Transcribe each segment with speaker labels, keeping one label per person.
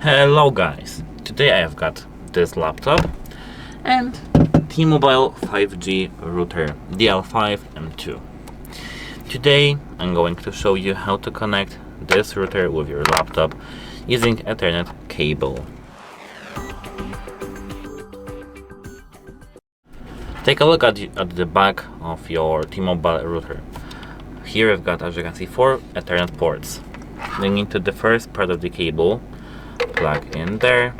Speaker 1: Hello guys, today I have got this laptop and T-Mobile 5G router DL5M2. Today I'm going to show you how to connect this router with your laptop using Ethernet cable. Take a look at the back of your T-Mobile router. Here I've got, as you can see, 4 Ethernet ports. Going into the first part of the cable, plug in there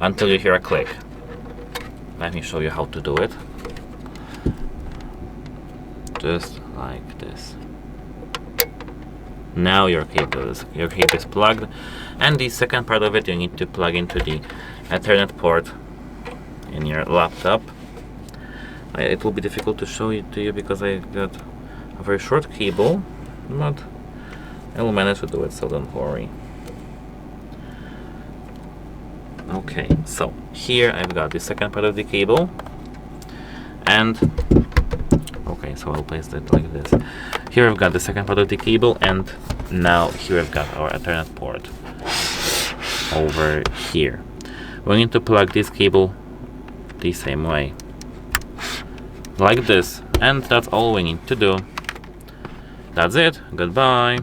Speaker 1: until you hear a click. Let me show you how to do it. Just like this. Now your cable is plugged, and the second part of it you need to plug into the Ethernet port in your laptop. It will be difficult to show it to you because I got a very short cable, but I will manage to do it, so don't worry. Okay, so here I've got the second part of the cable, and okay, so I'll place it like this. Here I've got the second part of the cable, and now here I've got our Ethernet port over here. We need to plug this cable the same way, like this, and that's all we need to do. That's it. Goodbye.